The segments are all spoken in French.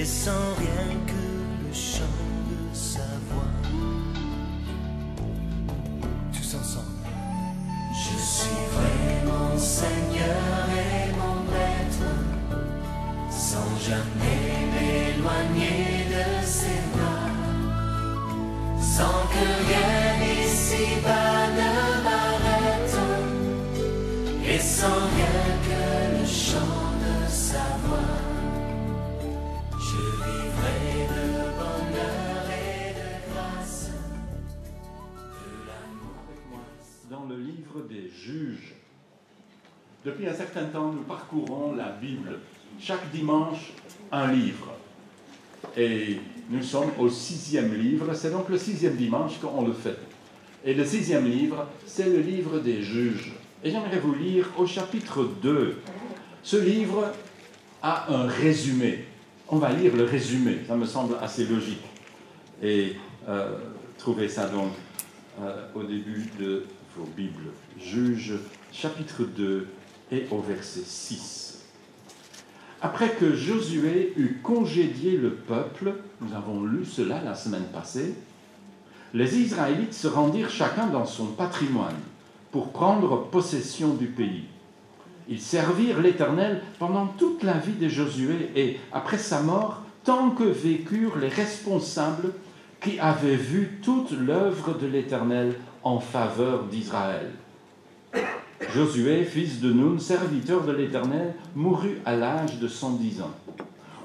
et sans rien que le chant de sa voix. Tous ensemble. Je suivrai mon Seigneur et mon Maître, sans jamais m'éloigner de ses bras, sans que rien ici-bas ne m'arrête, et sans rien que le chant de sa voix. Je vivrai de bonheur et de grâce, de l'amour. Dans le livre des Juges. Depuis un certain temps, nous parcourons la Bible. Chaque dimanche, un livre. Et nous sommes au 6e livre. C'est donc le 6e dimanche qu'on le fait. Et le 6e livre, c'est le livre des Juges. Et j'aimerais vous lire au chapitre 2. Ce livre a un résumé. On va lire le résumé. Ça me semble assez logique. Et trouvez ça donc au début de vos Bibles. Juges, chapitre 2 et au verset 6. Après que Josué eut congédié le peuple, nous avons lu cela la semaine passée, les Israélites se rendirent chacun dans son patrimoine pour prendre possession du pays. Ils servirent l'Éternel pendant toute la vie de Josué et, après sa mort, tant que vécurent les responsables qui avaient vu toute l'œuvre de l'Éternel en faveur d'Israël. Josué, fils de Nun, serviteur de l'Éternel, mourut à l'âge de 110 ans.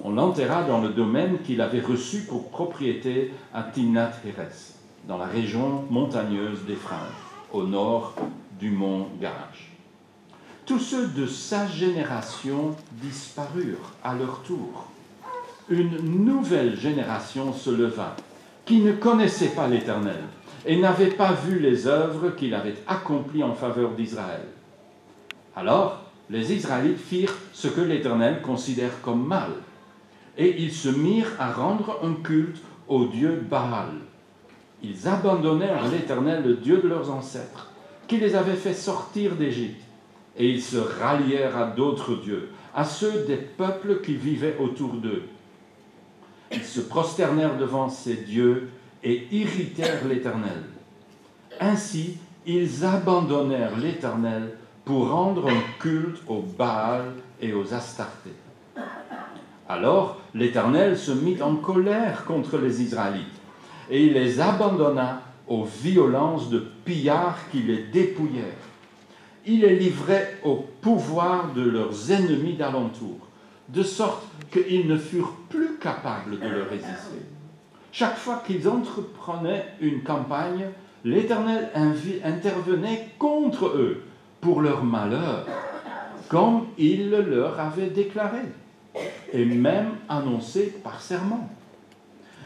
On l'enterra dans le domaine qu'il avait reçu pour propriété à Timnath-Hérès, dans la région montagneuse d'Éphraïm, au nord du mont Gaash. Tous ceux de sa génération disparurent à leur tour. Une nouvelle génération se leva, qui ne connaissait pas l'Éternel et n'avait pas vu les œuvres qu'il avait accomplies en faveur d'Israël. Alors, les Israélites firent ce que l'Éternel considère comme mal, et ils se mirent à rendre un culte au dieu Baal. Ils abandonnèrent l'Éternel, le Dieu de leurs ancêtres, qui les avait fait sortir d'Égypte, et ils se rallièrent à d'autres dieux, à ceux des peuples qui vivaient autour d'eux. Ils se prosternèrent devant ces dieux et irritèrent l'Éternel. Ainsi, ils abandonnèrent l'Éternel pour rendre un culte aux Baal et aux Astartés. Alors, l'Éternel se mit en colère contre les Israélites, et il les abandonna aux violences de pillards qui les dépouillèrent. Il les livrait au pouvoir de leurs ennemis d'alentour, de sorte qu'ils ne furent plus capables de leur résister. Chaque fois qu'ils entreprenaient une campagne, l'Éternel intervenait contre eux pour leur malheur, comme il le leur avait déclaré, et même annoncé par serment.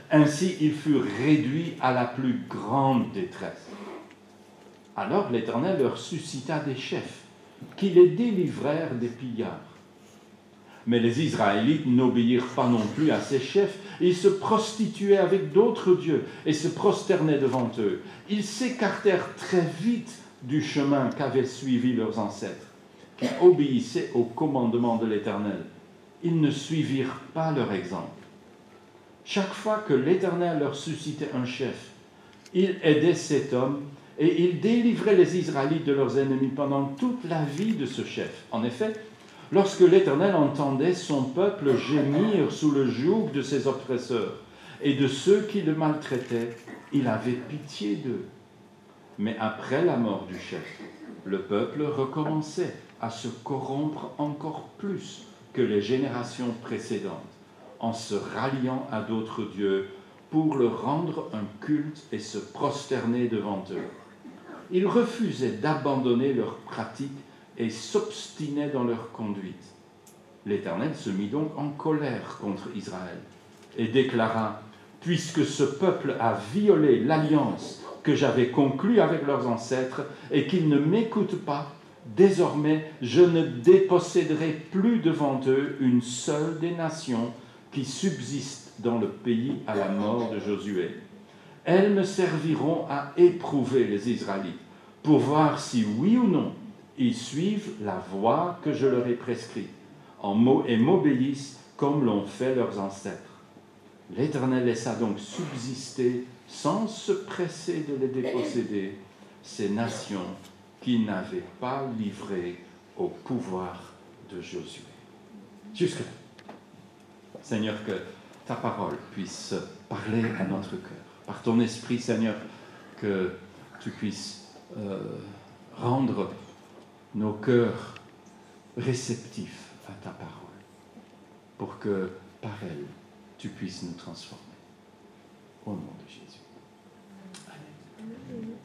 Ainsi, ils furent réduits à la plus grande détresse. Alors l'Éternel leur suscita des chefs, qui les délivrèrent des pillards. Mais les Israélites n'obéirent pas non plus à ces chefs. Ils se prostituaient avec d'autres dieux et se prosternaient devant eux. Ils s'écartèrent très vite du chemin qu'avaient suivi leurs ancêtres, qui obéissaient au commandement de l'Éternel. Ils ne suivirent pas leur exemple. Chaque fois que l'Éternel leur suscitait un chef, il aidait cet homme et il délivrait les Israélites de leurs ennemis pendant toute la vie de ce chef. En effet, lorsque l'Éternel entendait son peuple gémir sous le joug de ses oppresseurs et de ceux qui le maltraitaient, il avait pitié d'eux. Mais après la mort du chef, le peuple recommençait à se corrompre encore plus que les générations précédentes, en se ralliant à d'autres dieux pour leur rendre un culte et se prosterner devant eux. Ils refusaient d'abandonner leurs pratiques et s'obstinaient dans leur conduite. L'Éternel se mit donc en colère contre Israël et déclara « Puisque ce peuple a violé l'alliance que j'avais conclue avec leurs ancêtres et qu'ils ne m'écoutent pas, désormais je ne déposséderai plus devant eux une seule des nations qui subsistent dans le pays à la mort de Josué. Elles me serviront à éprouver les Israélites pour voir si oui ou non ils suivent la voie que je leur ai prescrite et m'obéissent comme l'ont fait leurs ancêtres. L'Éternel laissa donc subsister, sans se presser de les déposséder, ces nations qui n'avaient pas livré au pouvoir de Josué. Jusque-là. Seigneur, que ta parole puisse parler à notre cœur. Par ton esprit, Seigneur, que tu puisses rendre nos cœurs réceptifs à ta parole, pour que par elle, tu puisses nous transformer. Au nom de Jésus. Amen.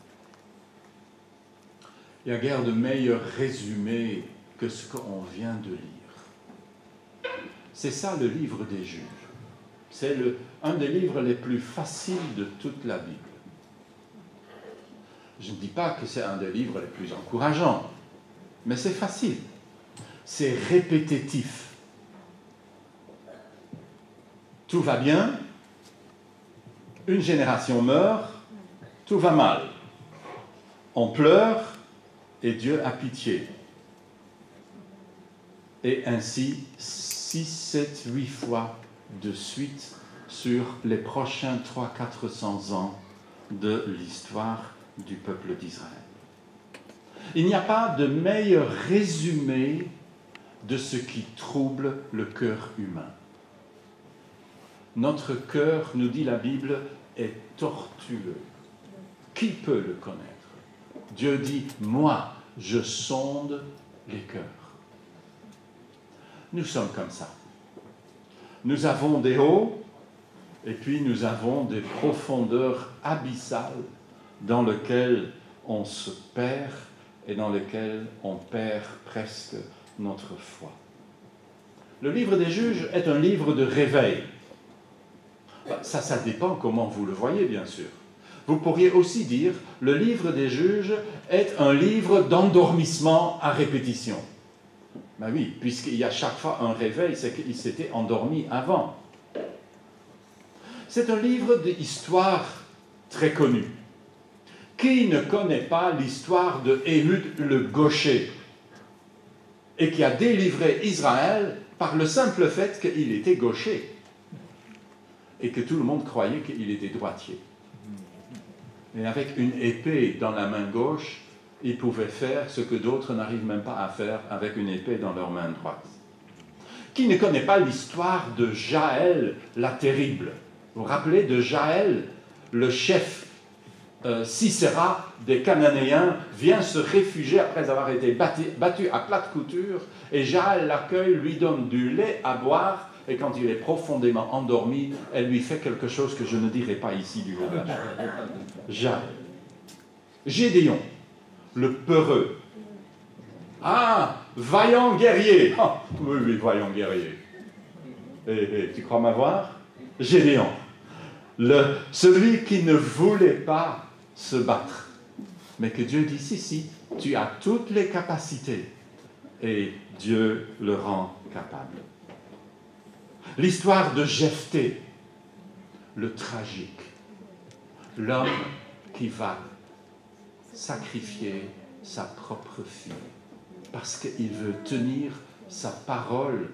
Il n'y a guère de meilleur résumé que ce qu'on vient de lire. C'est ça le livre des juges. C'est un des livres les plus faciles de toute la Bible. Je ne dis pas que c'est un des livres les plus encourageants, mais c'est facile. C'est répétitif. Tout va bien, une génération meurt, tout va mal. On pleure et Dieu a pitié. Et ainsi, 6, 7, 8 fois de suite sur les prochains 300-400 ans de l'histoire du peuple d'Israël. Il n'y a pas de meilleur résumé de ce qui trouble le cœur humain. Notre cœur, nous dit la Bible, est tortueux. Qui peut le connaître? Dieu dit, moi, je sonde les cœurs. Nous sommes comme ça. Nous avons des hauts et puis nous avons des profondeurs abyssales dans lesquelles on se perd et dans lesquelles on perd presque notre foi. Le livre des juges est un livre de réveil. Ça dépend comment vous le voyez, bien sûr. Vous pourriez aussi dire, le livre des juges est un livre d'endormissement à répétition. Ben oui, puisqu'il y a chaque fois un réveil, c'est qu'il s'était endormi avant. C'est un livre d'histoire très connu. Qui ne connaît pas l'histoire de Éhud le gaucher et qui a délivré Israël par le simple fait qu'il était gaucher et que tout le monde croyait qu'il était droitier. Et avec une épée dans la main gauche, il pouvait faire ce que d'autres n'arrivent même pas à faire avec une épée dans leur main droite. Qui ne connaît pas l'histoire de Jaël la terrible? Vous vous rappelez de Jaël, le chef Sisera des Cananéens, vient se réfugier après avoir été battu à plate couture, et Jaël l'accueille, lui donne du lait à boire, et quand il est profondément endormi, elle lui fait quelque chose que je ne dirai pas ici du village. Jaël. Gédéon, le peureux. Ah, vaillant guerrier. Oh, oui, vaillant guerrier. Tu crois m'avoir? Gédéon. Celui qui ne voulait pas se battre, mais que Dieu dit, si, tu as toutes les capacités, et Dieu le rend capable. L'histoire de Jephthé, le tragique, l'homme qui va sacrifier sa propre fille, parce qu'il veut tenir sa parole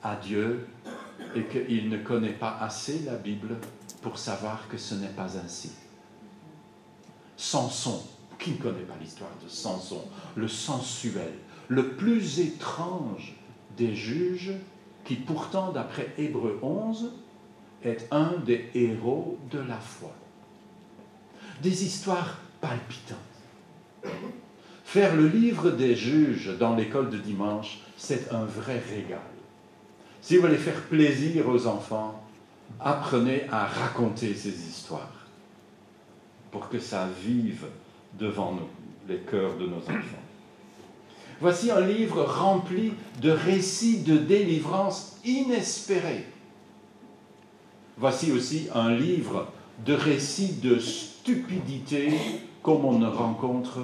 à Dieu, et qu'il ne connaît pas assez la Bible pour savoir que ce n'est pas ainsi. Samson, qui ne connaît pas l'histoire de Samson, le sensuel, le plus étrange des juges, qui pourtant, d'après Hébreux 11, est un des héros de la foi. Des histoires palpitantes. Faire le livre des juges dans l'école de dimanche, c'est un vrai régal. Si vous voulez faire plaisir aux enfants, apprenez à raconter ces histoires pour que ça vive devant nous, les cœurs de nos enfants. Voici un livre rempli de récits de délivrance inespérés. Voici aussi un livre de récits de stupidité comme on ne rencontre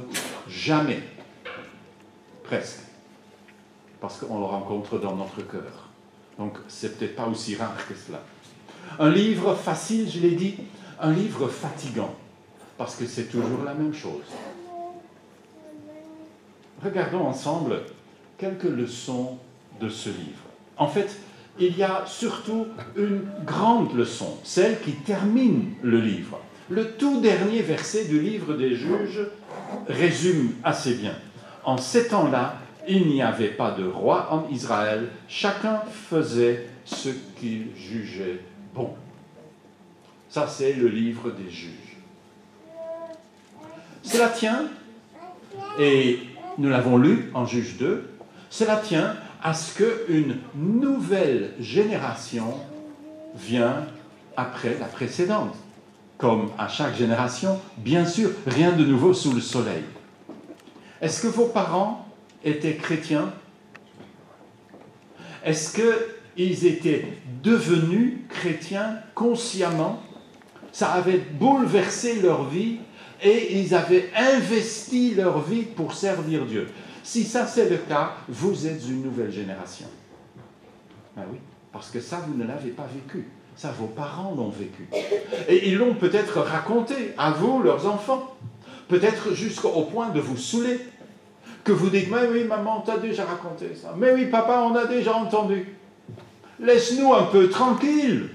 jamais, presque, parce qu'on le rencontre dans notre cœur. Donc, c'est peut-être pas aussi rare que cela. Un livre facile, je l'ai dit, un livre fatigant, parce que c'est toujours la même chose. Regardons ensemble quelques leçons de ce livre. En fait, il y a surtout une grande leçon, celle qui termine le livre. Le tout dernier verset du livre des Juges résume assez bien. En ces temps-là, il n'y avait pas de roi en Israël, chacun faisait ce qu'il jugeait bon. Ça, c'est le livre des Juges. Cela tient, et nous l'avons lu en Juge 2, cela tient à ce qu'une nouvelle génération vient après la précédente. Comme à chaque génération, bien sûr, rien de nouveau sous le soleil. Est-ce que vos parents étaient chrétiens? Est-ce qu'ils étaient devenus chrétiens consciemment? Ça avait bouleversé leur vie et ils avaient investi leur vie pour servir Dieu. Si ça c'est le cas, vous êtes une nouvelle génération. Ben oui, parce que ça, vous ne l'avez pas vécu. Ça, vos parents l'ont vécu. Et ils l'ont peut-être raconté à vous, leurs enfants. Peut-être jusqu'au point de vous saouler. Que vous dites, mais oui, maman, t'as déjà raconté ça. Mais oui, papa, on a déjà entendu. Laisse-nous un peu tranquilles.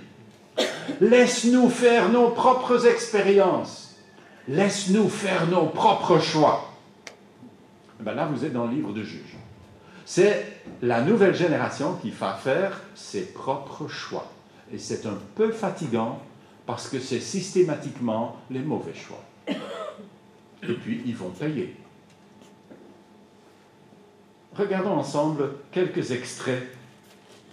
Laisse-nous faire nos propres expériences. Laisse-nous faire nos propres choix. Ben là, vous êtes dans le livre de Juges. C'est la nouvelle génération qui va faire ses propres choix. Et c'est un peu fatigant parce que c'est systématiquement les mauvais choix. Et puis, ils vont payer. Regardons ensemble quelques extraits.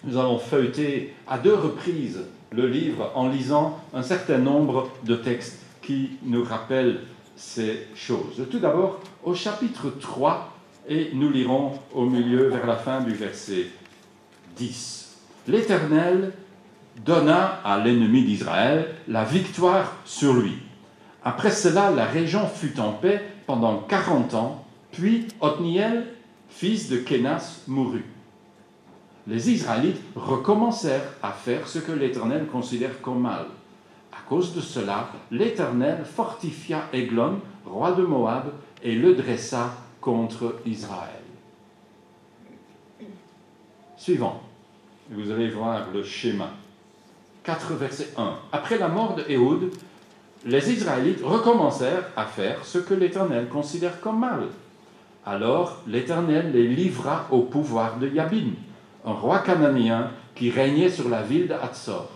Nous allons feuilleter à 2 reprises le livre en lisant un certain nombre de textes qui nous rappellent ces choses. Tout d'abord, au chapitre 3, et nous lirons au milieu, vers la fin du verset 10. L'Éternel donna à l'ennemi d'Israël la victoire sur lui. Après cela, la région fut en paix pendant 40 ans, puis Othniel, fils de Kénas, mourut. Les Israélites recommencèrent à faire ce que l'Éternel considère comme mal. À cause de cela, l'Éternel fortifia Églon, roi de Moab, et le dressa contre Israël. Suivant, vous allez voir le schéma. 4 verset 1. Après la mort de Éhoud, les Israélites recommencèrent à faire ce que l'Éternel considère comme mal. Alors l'Éternel les livra au pouvoir de Yabin, un roi cananéen qui régnait sur la ville d'Hatzor.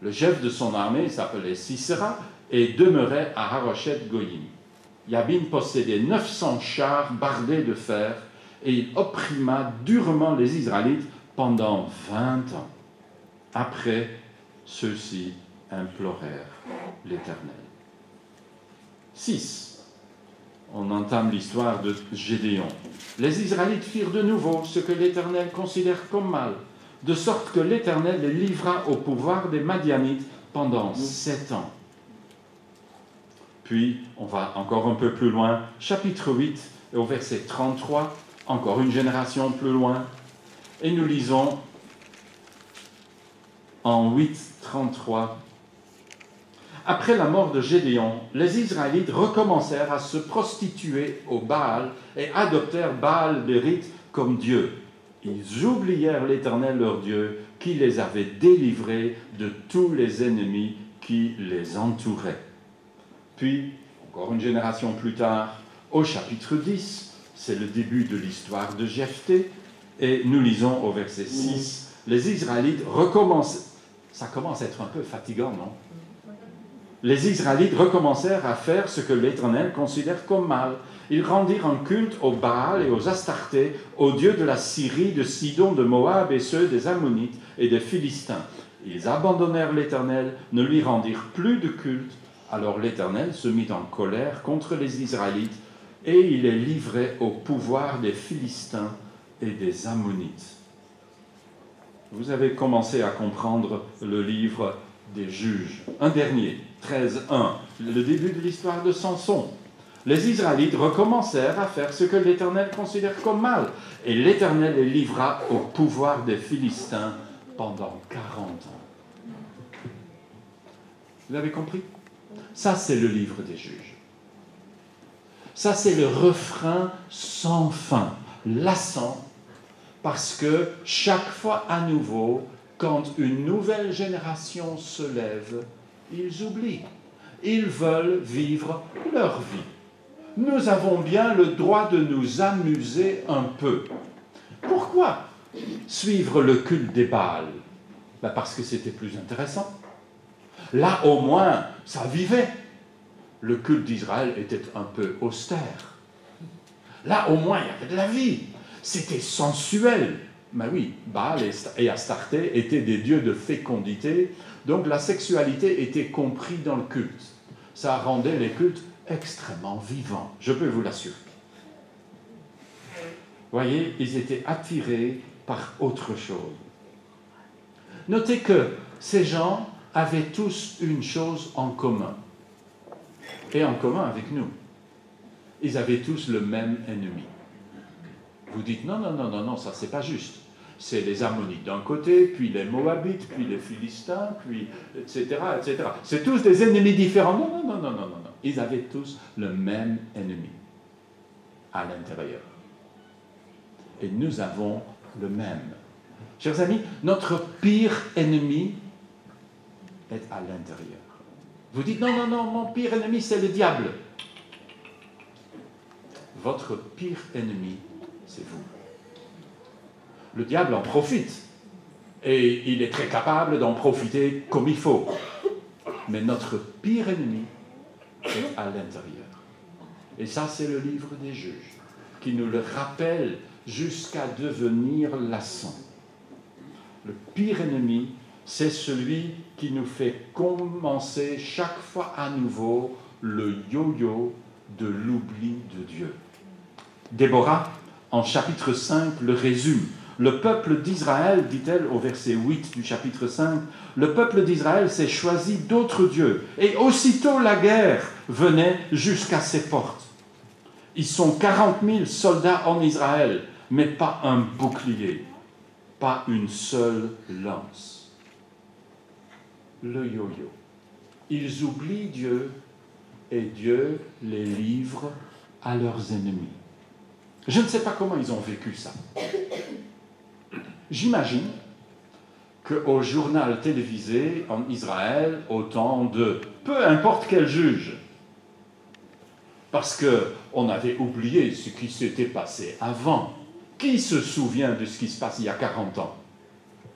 Le chef de son armée s'appelait Sisera et demeurait à Haroshet-Goyim. Yabin possédait 900 chars bardés de fer et il opprima durement les Israélites pendant 20 ans. Après, ceux-ci implorèrent l'Éternel. 6. On entame l'histoire de Gédéon. Les Israélites firent de nouveau ce que l'Éternel considère comme mal, de sorte que l'Éternel les livra au pouvoir des Madianites pendant 7 ans. Puis, on va encore un peu plus loin, chapitre 8, et au verset 33, encore une génération plus loin, et nous lisons en 8, 33. Après la mort de Gédéon, les Israélites recommencèrent à se prostituer au Baal et adoptèrent Baal-Bérith comme Dieu. Ils oublièrent l'Éternel leur Dieu qui les avait délivrés de tous les ennemis qui les entouraient. Puis, encore une génération plus tard, au chapitre 10, c'est le début de l'histoire de Jephthé, et nous lisons au verset 6, les Israélites recommencent. Ça commence à être un peu fatigant, non? Les Israélites recommencèrent à faire ce que l'Éternel considère comme mal. Ils rendirent un culte aux Baal et aux Astartés, aux dieux de la Syrie, de Sidon, de Moab et ceux des Ammonites et des Philistins. Ils abandonnèrent l'Éternel, ne lui rendirent plus de culte. Alors l'Éternel se mit en colère contre les Israélites et il les livrait au pouvoir des Philistins et des Ammonites. Vous avez commencé à comprendre le livre des Juges. Un dernier, 13:1, le début de l'histoire de Samson. Les Israélites recommencèrent à faire ce que l'Éternel considère comme mal, et l'Éternel les livra au pouvoir des Philistins pendant 40 ans. Vous avez compris? Ça, c'est le livre des Juges. Ça, c'est le refrain sans fin, lassant, parce que chaque fois à nouveau, quand une nouvelle génération se lève, ils oublient. Ils veulent vivre leur vie. Nous avons bien le droit de nous amuser un peu. Pourquoi suivre le culte des Baals? Parce que c'était plus intéressant. Là, au moins, ça vivait. Le culte d'Israël était un peu austère. Là, au moins, il y avait de la vie. C'était sensuel. Mais oui, Baal et Astarté étaient des dieux de fécondité, donc la sexualité était comprise dans le culte. Ça rendait les cultes extrêmement vivants, je peux vous l'assurer. Voyez, ils étaient attirés par autre chose. Notez que ces gens avaient tous une chose en commun, et en commun avec nous. Ils avaient tous le même ennemi. Vous dites non, ça c'est pas juste. C'est les Ammonites d'un côté, puis les Moabites, puis les Philistins, puis etc. C'est tous des ennemis différents. Non. Ils avaient tous le même ennemi à l'intérieur. Et nous avons le même. Chers amis, notre pire ennemi est à l'intérieur. Vous dites non, mon pire ennemi c'est le diable. Votre pire ennemi, c'est vous. Le diable en profite. Et il est très capable d'en profiter comme il faut. Mais notre pire ennemi est à l'intérieur. Et ça, c'est le livre des Juges, qui nous le rappelle jusqu'à devenir lassant. Le pire ennemi, c'est celui qui nous fait commencer chaque fois à nouveau le yo-yo de l'oubli de Dieu. Déborah, en chapitre 5, le résume. Le peuple d'Israël, dit-elle au verset 8 du chapitre 5, le peuple d'Israël s'est choisi d'autres dieux. Et aussitôt la guerre venait jusqu'à ses portes. Ils sont 40 000 soldats en Israël, mais pas un bouclier, pas une seule lance. Le yo-yo. Ils oublient Dieu et Dieu les livre à leurs ennemis. Je ne sais pas comment ils ont vécu ça. J'imagine qu'au journal télévisé en Israël, au temps de peu importe quel juge, parce qu'on avait oublié ce qui s'était passé avant. Qui se souvient de ce qui se passe il y a 40 ans?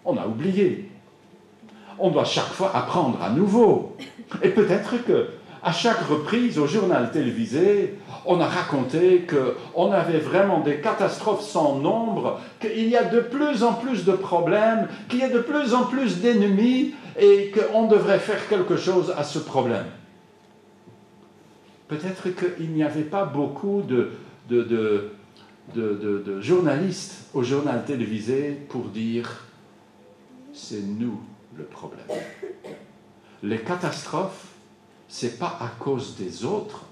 On a oublié. On doit chaque fois apprendre à nouveau. Et peut-être qu'à chaque reprise au journal télévisé, on a raconté qu'on avait vraiment des catastrophes sans nombre, qu'il y a de plus en plus de problèmes, qu'il y a de plus en plus d'ennemis et qu'on devrait faire quelque chose à ce problème. Peut-être qu'il n'y avait pas beaucoup de journalistes au journal télévisé pour dire « c'est nous le problème ». Les catastrophes, ce n'est pas à cause des autres,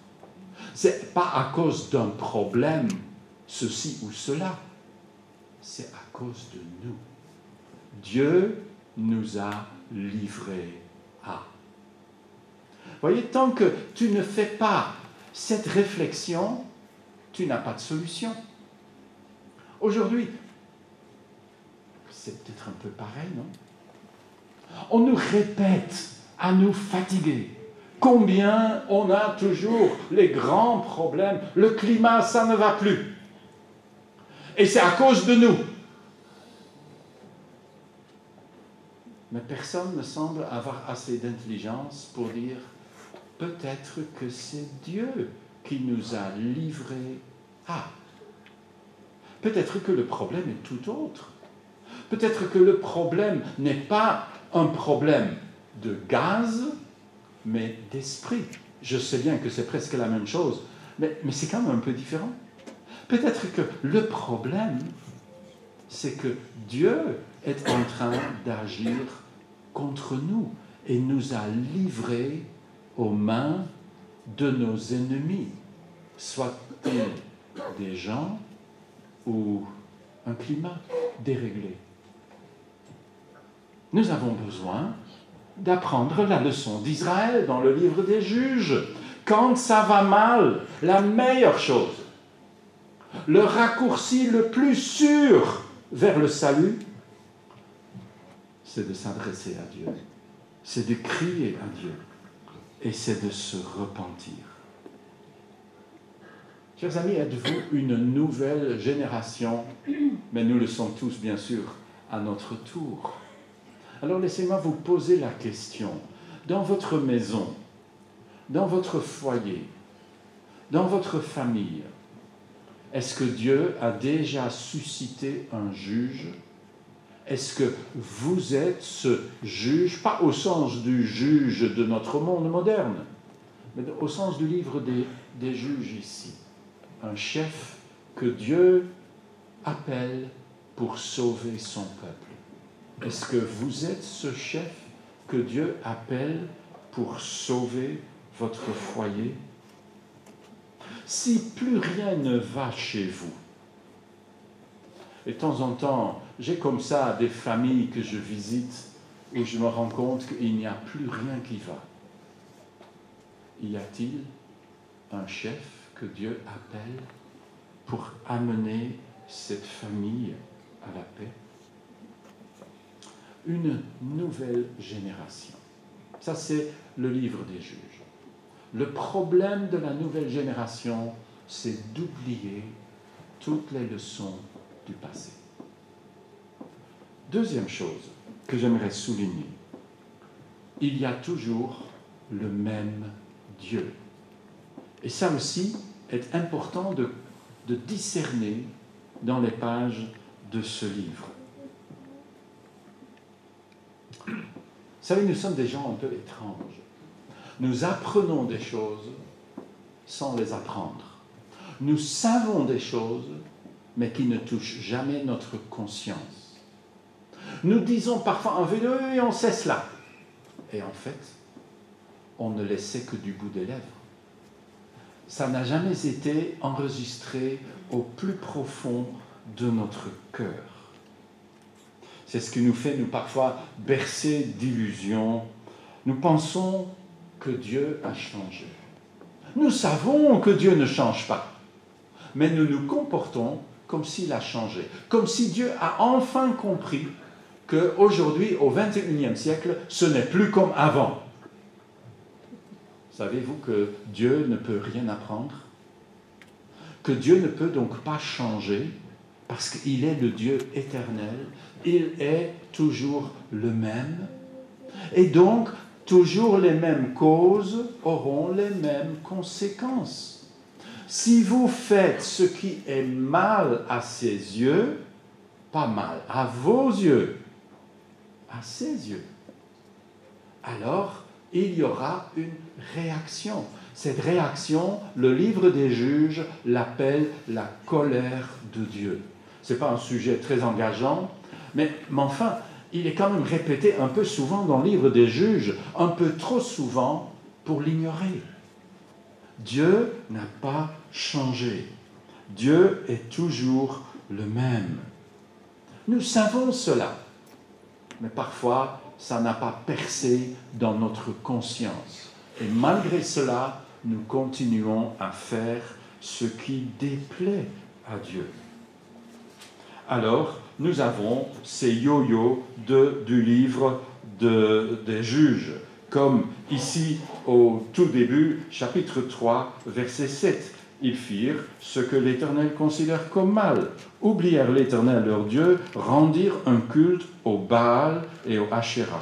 ce n'est pas à cause d'un problème, ceci ou cela, c'est à cause de nous. Dieu nous a livrés à. Voyez, tant que tu ne fais pas cette réflexion, tu n'as pas de solution. Aujourd'hui, c'est peut-être un peu pareil, non? On nous répète à nous fatiguer combien on a toujours les grands problèmes. Le climat, ça ne va plus. Et c'est à cause de nous. Mais personne ne semble avoir assez d'intelligence pour dire peut-être que c'est Dieu qui nous a livrés à. Peut-être que le problème est tout autre. Peut-être que le problème n'est pas un problème de gaz, mais d'esprit. Je sais bien que c'est presque la même chose, mais c'est quand même un peu différent. Peut-être que le problème, c'est que Dieu est en train d'agir contre nous et nous a livrés aux mains de nos ennemis, soit-ils des gens ou un climat déréglé. Nous avons besoin d'apprendre la leçon d'Israël dans le livre des Juges. Quand ça va mal, la meilleure chose, le raccourci le plus sûr vers le salut, c'est de s'adresser à Dieu, c'est de crier à Dieu et c'est de se repentir. Chers amis, êtes-vous une nouvelle génération? Mais nous le sommes tous, bien sûr, à notre tour. Alors laissez-moi vous poser la question. Dans votre maison, dans votre foyer, dans votre famille, est-ce que Dieu a déjà suscité un juge? Est-ce que vous êtes ce juge, pas au sens du juge de notre monde moderne, mais au sens du livre des juges ici? Un chef que Dieu appelle pour sauver son peuple. Est-ce que vous êtes ce chef que Dieu appelle pour sauver votre foyer? Si plus rien ne va chez vous, et de temps en temps, j'ai comme ça des familles que je visite où je me rends compte qu'il n'y a plus rien qui va. Y a-t-il un chef que Dieu appelle pour amener cette famille à la paix? Une nouvelle génération. Ça, c'est le livre des juges. Le problème de la nouvelle génération, c'est d'oublier toutes les leçons du passé. Deuxième chose que j'aimerais souligner, il y a toujours le même Dieu. Et ça aussi est important de discerner dans les pages de ce livre. Vous savez, nous sommes des gens un peu étranges. Nous apprenons des choses sans les apprendre. Nous savons des choses, mais qui ne touchent jamais notre conscience. Nous disons parfois en vidéo, et on sait cela. Et en fait, on ne les sait que du bout des lèvres. Ça n'a jamais été enregistré au plus profond de notre cœur. C'est ce qui nous fait, nous, parfois, bercer d'illusions. Nous pensons que Dieu a changé. Nous savons que Dieu ne change pas. Mais nous nous comportons comme s'il a changé. Comme si Dieu a enfin compris qu'aujourd'hui, au XXIe siècle, ce n'est plus comme avant. Savez-vous que Dieu ne peut rien apprendre? Que Dieu ne peut donc pas changer parce qu'il est le Dieu éternel. Il est toujours le même. Et donc, toujours les mêmes causes auront les mêmes conséquences. Si vous faites ce qui est mal à ses yeux, pas mal à vos yeux, à ses yeux, alors il y aura une réaction. Cette réaction, le livre des juges l'appelle la colère de Dieu. Ce n'est pas un sujet très engageant, mais enfin, il est quand même répété un peu souvent dans le livre des juges, un peu trop souvent pour l'ignorer. Dieu n'a pas changé. Dieu est toujours le même. Nous savons cela, mais parfois, ça n'a pas percé dans notre conscience. Et malgré cela, nous continuons à faire ce qui déplaît à Dieu. Alors, nous avons ces yo-yo du livre des juges, comme ici au tout début, chapitre 3, verset 7. Ils firent ce que l'Éternel considère comme mal, oublièrent l'Éternel leur Dieu, rendirent un culte au Baal et au Ashéra.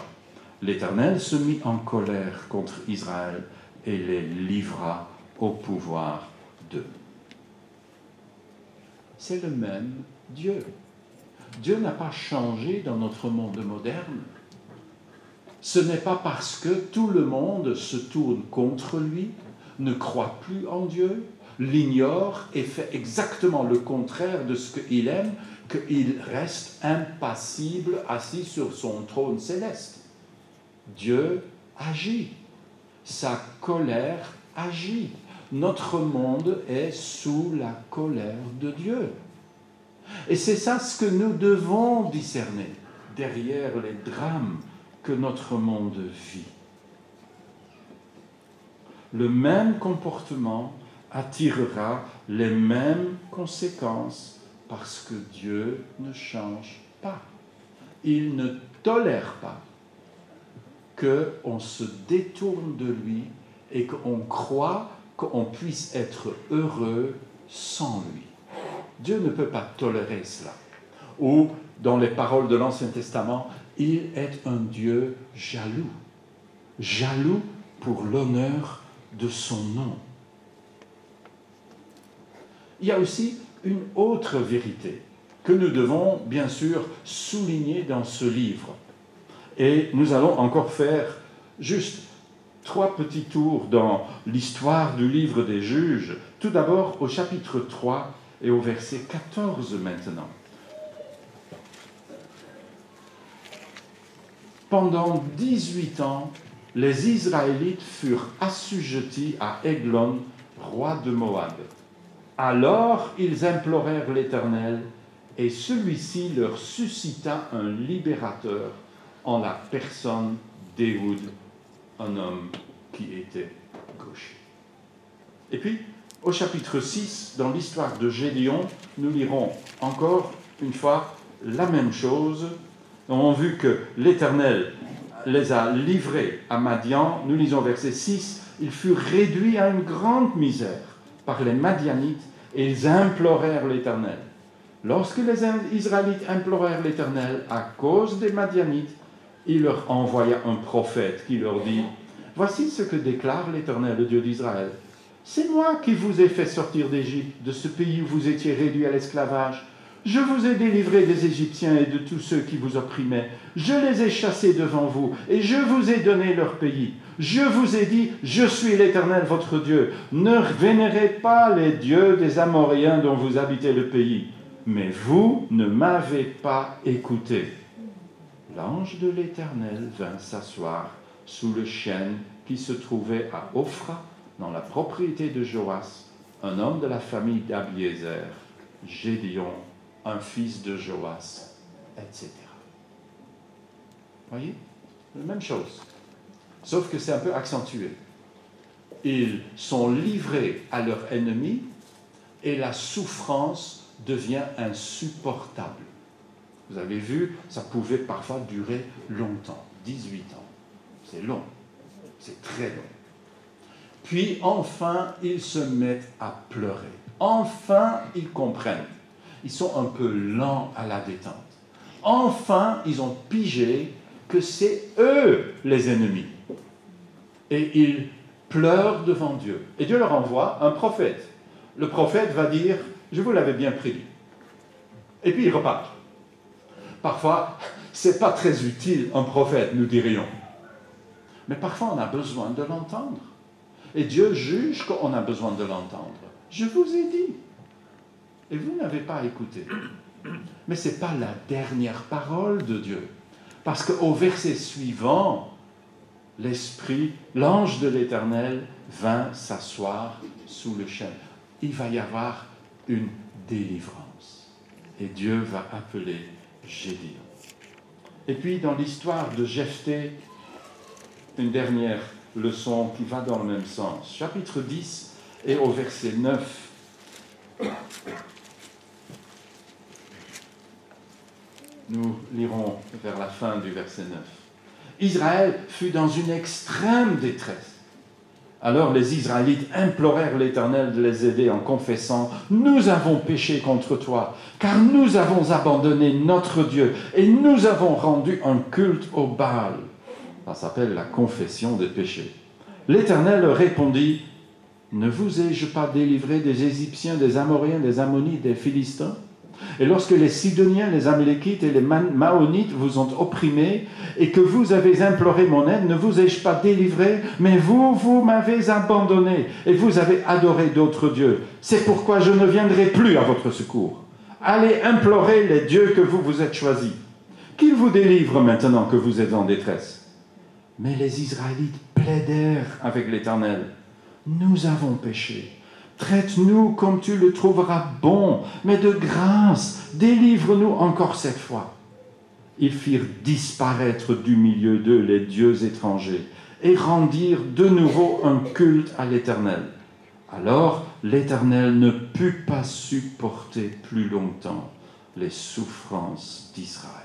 L'Éternel se mit en colère contre Israël et les livra au pouvoir d'eux. C'est le même Dieu. Dieu n'a pas changé dans notre monde moderne. Ce n'est pas parce que tout le monde se tourne contre lui, ne croit plus en Dieu, l'ignore et fait exactement le contraire de ce qu'il aime, qu'il reste impassible, assis sur son trône céleste. Dieu agit. Sa colère agit. Notre monde est sous la colère de Dieu. Et c'est ça ce que nous devons discerner derrière les drames que notre monde vit. Le même comportement attirera les mêmes conséquences parce que Dieu ne change pas. Il ne tolère pas qu'on se détourne de lui et qu'on croit qu'on puisse être heureux sans lui. Dieu ne peut pas tolérer cela. Ou, dans les paroles de l'Ancien Testament, il est un Dieu jaloux. Jaloux pour l'honneur de son nom. Il y a aussi une autre vérité que nous devons bien sûr souligner dans ce livre. Et nous allons encore faire juste 3 petits tours dans l'histoire du livre des Juges. Tout d'abord au chapitre 3 et au verset 14 maintenant. Pendant 18 ans, les Israélites furent assujettis à Églon, roi de Moab. Alors ils implorèrent l'Éternel, et celui-ci leur suscita un libérateur en la personne d'Éhoud, un homme qui était gaucher. Et puis, au chapitre 6, dans l'histoire de Gédéon, nous lirons encore une fois la même chose. On a vu que l'Éternel les a livrés à Madian. Nous lisons verset 6, ils furent réduits à une grande misère par les Madianites et ils implorèrent l'Éternel. Lorsque les Israélites implorèrent l'Éternel à cause des Madianites, il leur envoya un prophète qui leur dit « Voici ce que déclare l'Éternel, le Dieu d'Israël. C'est moi qui vous ai fait sortir d'Égypte, de ce pays où vous étiez réduits à l'esclavage. Je vous ai délivré des Égyptiens et de tous ceux qui vous opprimaient. Je les ai chassés devant vous et je vous ai donné leur pays. Je vous ai dit, je suis l'Éternel votre Dieu. Ne vénérez pas les dieux des Amoréens dont vous habitez le pays. Mais vous ne m'avez pas écouté. » L'ange de l'Éternel vint s'asseoir sous le chêne qui se trouvait à Ophra, dans la propriété de Joas, un homme de la famille d'Abiézer, Gédéon, un fils de Joas, etc. Voyez, la même chose, sauf que c'est un peu accentué. Ils sont livrés à leurs ennemis et la souffrance devient insupportable. Vous avez vu, ça pouvait parfois durer longtemps, 18 ans. C'est long, c'est très long. Puis enfin, ils se mettent à pleurer. Enfin, ils comprennent. Ils sont un peu lents à la détente. Enfin, ils ont pigé que c'est eux les ennemis. Et ils pleurent devant Dieu. Et Dieu leur envoie un prophète. Le prophète va dire, je vous l'avais bien prédit. Et puis ils repartent. Parfois, ce n'est pas très utile un prophète, nous dirions. Mais parfois, on a besoin de l'entendre. Et Dieu juge qu'on a besoin de l'entendre. Je vous ai dit. Et vous n'avez pas écouté. Mais ce n'est pas la dernière parole de Dieu. Parce qu'au verset suivant, l'ange de l'Éternel vint s'asseoir sous le chêne. Il va y avoir une délivrance. Et Dieu va appeler Gédéon. Et puis, dans l'histoire de Jephthé, une dernière leçon qui va dans le même sens. Chapitre 10 et au verset 9. Nous lirons vers la fin du verset 9. Israël fut dans une extrême détresse. Alors les Israélites implorèrent l'Éternel de les aider en confessant « Nous avons péché contre toi, car nous avons abandonné notre Dieu et nous avons rendu un culte au Baal. » Ça s'appelle la confession des péchés. L'Éternel leur répondit « Ne vous ai-je pas délivré des Égyptiens, des Amoréens, des Ammonites, des Philistins ? Et lorsque les Sidoniens, les Amélékites et les Maonites vous ont opprimés et que vous avez imploré mon aide, ne vous ai-je pas délivré? Mais vous m'avez abandonné et vous avez adoré d'autres dieux. C'est pourquoi je ne viendrai plus à votre secours. Allez implorer les dieux que vous vous êtes choisis. Qu'ils vous délivrent maintenant que vous êtes en détresse. » Mais les Israélites plaidèrent avec l'Éternel. « Nous avons péché. Traite-nous comme tu le trouveras bon, mais de grâce, délivre-nous encore cette fois. » Ils firent disparaître du milieu d'eux les dieux étrangers et rendirent de nouveau un culte à l'Éternel. Alors l'Éternel ne put pas supporter plus longtemps les souffrances d'Israël.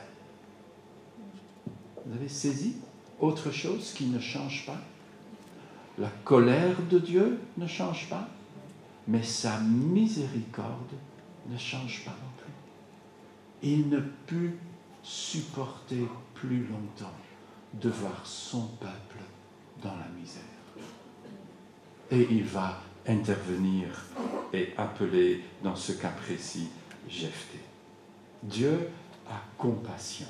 Vous avez saisi autre chose qui ne change pas? La colère de Dieu ne change pas, mais sa miséricorde ne change pas non plus. Il ne put supporter plus longtemps de voir son peuple dans la misère. Et il va intervenir et appeler, dans ce cas précis, Jephthé. Dieu a compassion.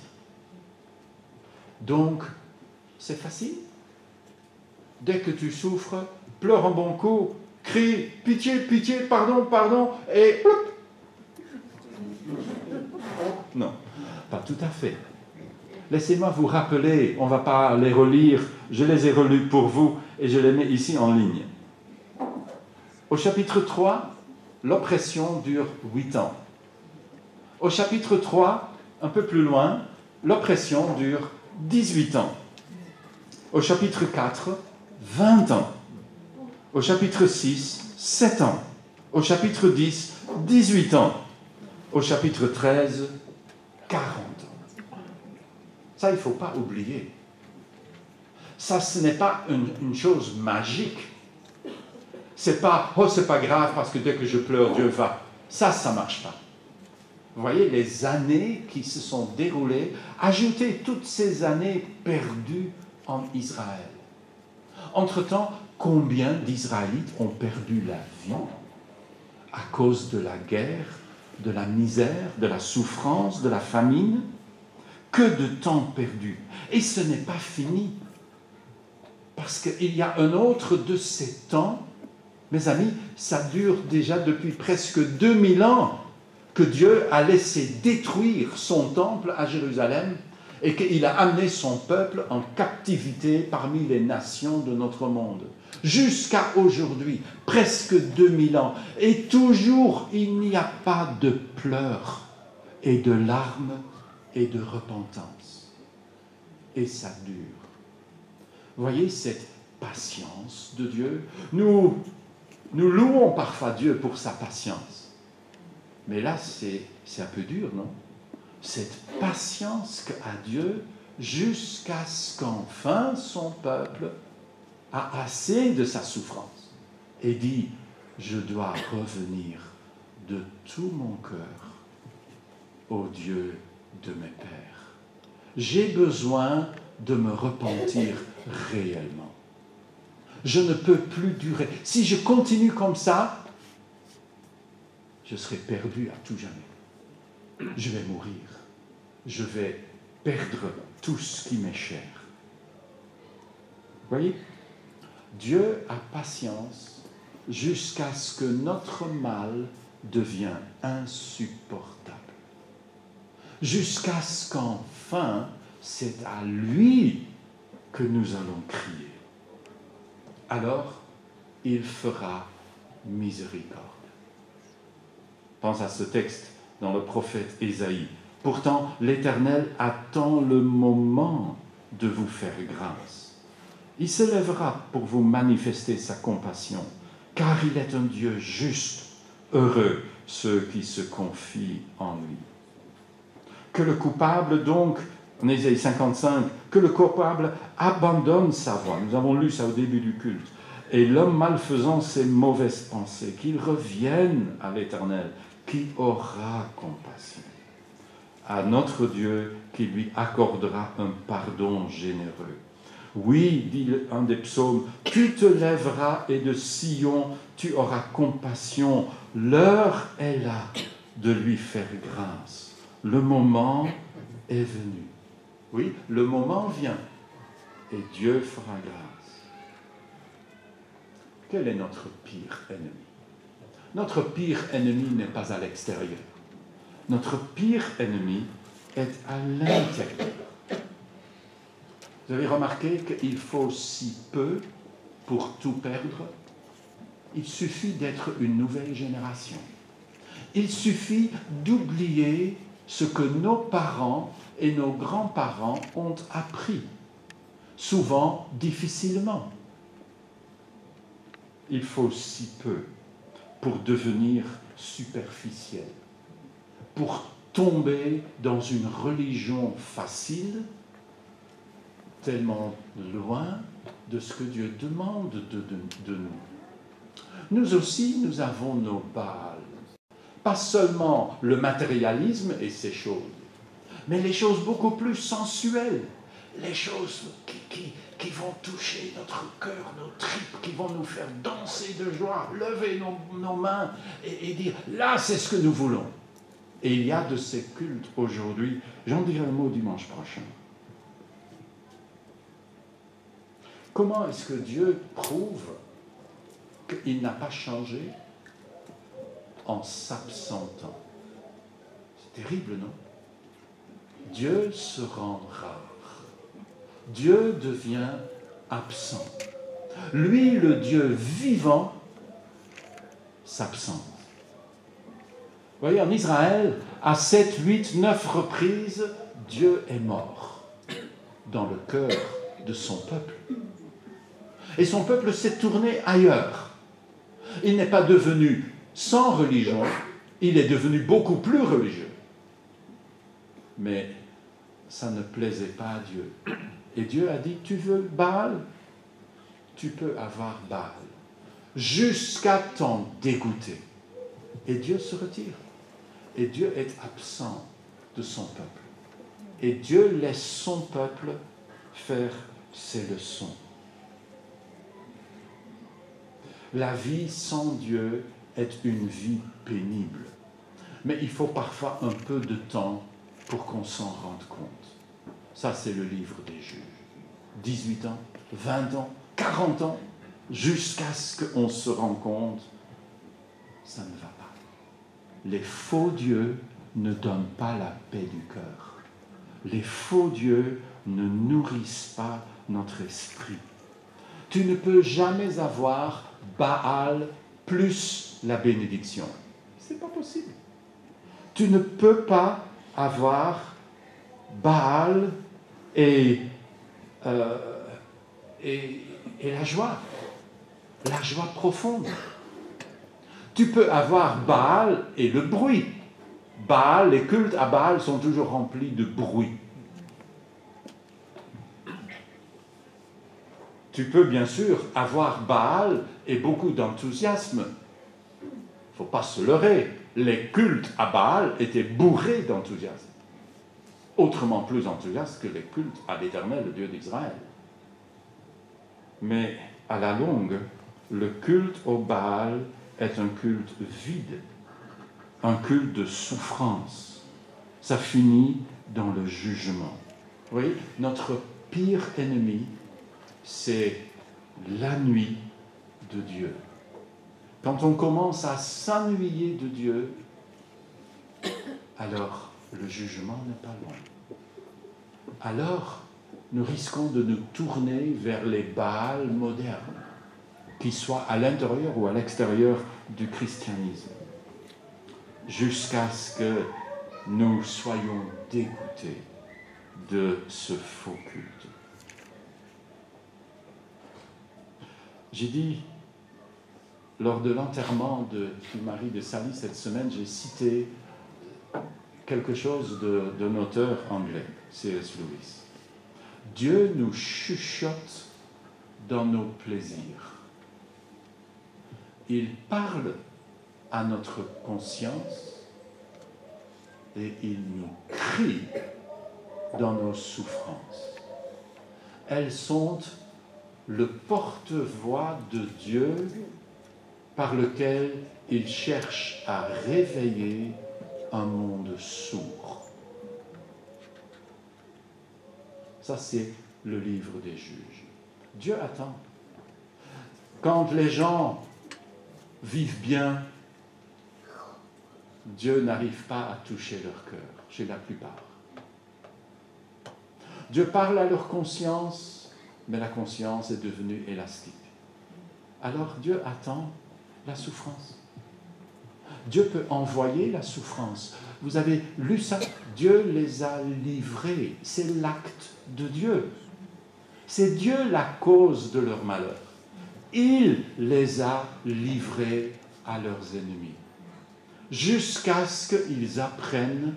Donc, c'est facile. Dès que tu souffres, pleure un bon coup, crie « pitié, pitié, pardon, pardon » et... Non, pas tout à fait. Laissez-moi vous rappeler, on ne va pas les relire, je les ai relus pour vous et je les mets ici en ligne. Au chapitre 3, l'oppression dure 8 ans. Au chapitre 3, un peu plus loin, l'oppression dure 18 ans. Au chapitre 4, 20 ans. Au chapitre 6, 7 ans. Au chapitre 10, 18 ans. Au chapitre 13, 40 ans. Ça, il ne faut pas oublier. Ça, ce n'est pas une chose magique. C'est pas, oh, c'est pas grave parce que dès que je pleure, Dieu va. Ça ne marche pas. Vous voyez, les années qui se sont déroulées, ajoutez toutes ces années perdues en Israël. Entre-temps, combien d'Israélites ont perdu la vie à cause de la guerre, de la misère, de la souffrance, de la famine? Que de temps perdu. Et ce n'est pas fini. Parce qu'il y a un autre de ces temps, mes amis, ça dure déjà depuis presque 2000 ans que Dieu a laissé détruire son temple à Jérusalem et qu'il a amené son peuple en captivité parmi les nations de notre monde. Jusqu'à aujourd'hui, presque 2000 ans. Et toujours, il n'y a pas de pleurs et de larmes et de repentance. Et ça dure. Vous voyez cette patience de Dieu? Nous louons parfois Dieu pour sa patience. Mais là, c'est un peu dur, non? Cette patience qu'a Dieu jusqu'à ce qu'enfin son peuple a assez de sa souffrance et dit, je dois revenir de tout mon cœur au Dieu de mes pères. J'ai besoin de me repentir réellement. Je ne peux plus durer. Si je continue comme ça, je serai perdu à tout jamais. Je vais mourir. Je vais perdre tout ce qui m'est cher. Vous voyez? Dieu a patience jusqu'à ce que notre mal devienne insupportable. Jusqu'à ce qu'enfin, c'est à lui que nous allons crier. Alors, il fera miséricorde. Pense à ce texte dans le prophète Ésaïe. Pourtant, l'Éternel attend le moment de vous faire grâce. Il se lèvera pour vous manifester sa compassion, car il est un Dieu juste. Heureux ceux qui se confient en lui. Que le coupable, donc, en Ésaïe 55, que le coupable abandonne sa voie. Nous avons lu ça au début du culte. Et l'homme malfaisant ses mauvaises pensées, qu'il revienne à l'Éternel, qui aura compassion. À notre Dieu qui lui accordera un pardon généreux. Oui, dit un des psaumes, tu te lèveras et de Sion tu auras compassion. L'heure est là de lui faire grâce. Le moment est venu. Oui, le moment vient et Dieu fera grâce. Quel est notre pire ennemi? Notre pire ennemi n'est pas à l'extérieur. Notre pire ennemi est à l'intérieur. Vous avez remarqué qu'il faut si peu pour tout perdre? Il suffit d'être une nouvelle génération. Il suffit d'oublier ce que nos parents et nos grands-parents ont appris, souvent difficilement. Il faut si peu pour devenir superficiel, pour tomber dans une religion facile tellement loin de ce que Dieu demande de nous. Nous aussi, nous avons nos Baals. Pas seulement le matérialisme et ces choses, mais les choses beaucoup plus sensuelles, les choses qui vont toucher notre cœur, nos tripes, qui vont nous faire danser de joie, lever nos mains et dire « là, c'est ce que nous voulons ». Et il y a de ces cultes aujourd'hui, j'en dirai un mot dimanche prochain. Comment est-ce que Dieu prouve qu'il n'a pas changé? En s'absentant. C'est terrible, non? Dieu se rend rare. Dieu devient absent. Lui, le Dieu vivant, s'absente. Vous voyez, en Israël, à 7, 8, 9 reprises, Dieu est mort dans le cœur de son peuple. Et son peuple s'est tourné ailleurs. Il n'est pas devenu sans religion, il est devenu beaucoup plus religieux. Mais ça ne plaisait pas à Dieu. Et Dieu a dit, tu veux Baal? Tu peux avoir Baal. Jusqu'à t'en dégoûter. Et Dieu se retire. Et Dieu est absent de son peuple. Et Dieu laisse son peuple faire ses leçons. La vie sans Dieu est une vie pénible. Mais il faut parfois un peu de temps pour qu'on s'en rende compte. Ça, c'est le livre des juges. 18 ans, 20 ans, 40 ans, jusqu'à ce qu'on se rende compte, ça ne va pas. Les faux dieux ne donnent pas la paix du cœur. Les faux dieux ne nourrissent pas notre esprit. Tu ne peux jamais avoir Baal plus la bénédiction. Ce n'est pas possible. Tu ne peux pas avoir Baal et la joie profonde. Tu peux avoir Baal et le bruit. Baal, les cultes à Baal sont toujours remplis de bruit. Tu peux bien sûr avoir Baal et beaucoup d'enthousiasme. Il ne faut pas se leurrer. Les cultes à Baal étaient bourrés d'enthousiasme. Autrement plus enthousiastes que les cultes à l'Éternel, le Dieu d'Israël. Mais à la longue, le culte au Baal est un culte vide, un culte de souffrance. Ça finit dans le jugement. Vous voyez, notre pire ennemi, c'est la nuit de Dieu. Quand on commence à s'ennuyer de Dieu, alors le jugement n'est pas loin. Alors, nous risquons de nous tourner vers les Baals modernes, qu'ils soient à l'intérieur ou à l'extérieur du christianisme, jusqu'à ce que nous soyons dégoûtés de ce faux culte. J'ai dit, lors de l'enterrement du mari de Sally cette semaine, j'ai cité quelque chose d'un auteur anglais, C.S. Lewis. Dieu nous chuchote dans nos plaisirs. Il parle à notre conscience et il nous crie dans nos souffrances. Elles sont le porte-voix de Dieu par lequel il cherche à réveiller un monde sourd. Ça, c'est le livre des juges. Dieu attend. Quand les gens vivent bien, Dieu n'arrive pas à toucher leur cœur, chez la plupart. Dieu parle à leur conscience, mais la conscience est devenue élastique. Alors Dieu attend la souffrance. Dieu peut envoyer la souffrance. Vous avez lu ça? Dieu les a livrés. C'est l'acte de Dieu. C'est Dieu la cause de leur malheur. Il les a livrés à leurs ennemis. Jusqu'à ce qu'ils apprennent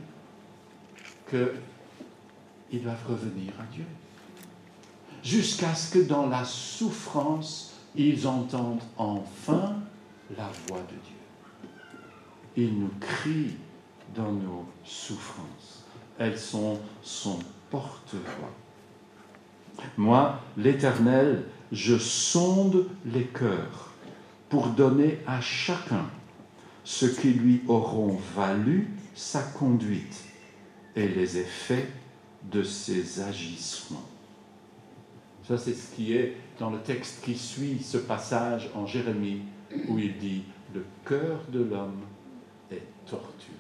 qu'ils doivent revenir à Dieu. jusqu'à ce que dans la souffrance, ils entendent enfin la voix de Dieu. Il nous crie dans nos souffrances. Elles sont son porte-voix. Moi, l'Éternel, je sonde les cœurs pour donner à chacun ce qui lui auront valu sa conduite et les effets de ses agissements. Ça, c'est ce qui est dans le texte qui suit ce passage en Jérémie où il dit « Le cœur de l'homme est tortueux.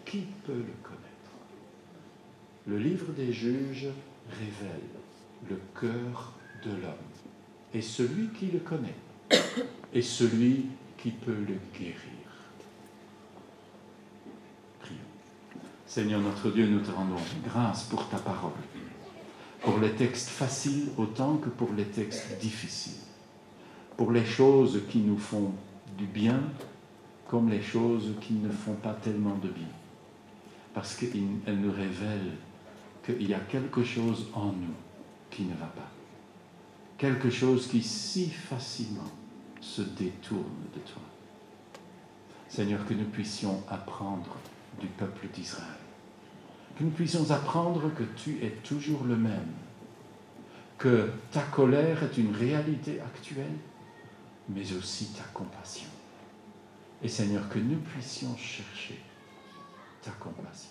Qui peut le connaître ?» Le livre des juges révèle le cœur de l'homme. Et celui qui le connaît est celui qui peut le guérir. Prions. Seigneur notre Dieu, nous te rendons grâce pour ta parole, pour les textes faciles autant que pour les textes difficiles, pour les choses qui nous font du bien comme les choses qui ne font pas tellement de bien, parce qu'elles nous révèlent qu'il y a quelque chose en nous qui ne va pas, quelque chose qui si facilement se détourne de toi. Seigneur, que nous puissions apprendre du peuple d'Israël, que nous puissions apprendre que tu es toujours le même, que ta colère est une réalité actuelle, mais aussi ta compassion. Et Seigneur, que nous puissions chercher ta compassion.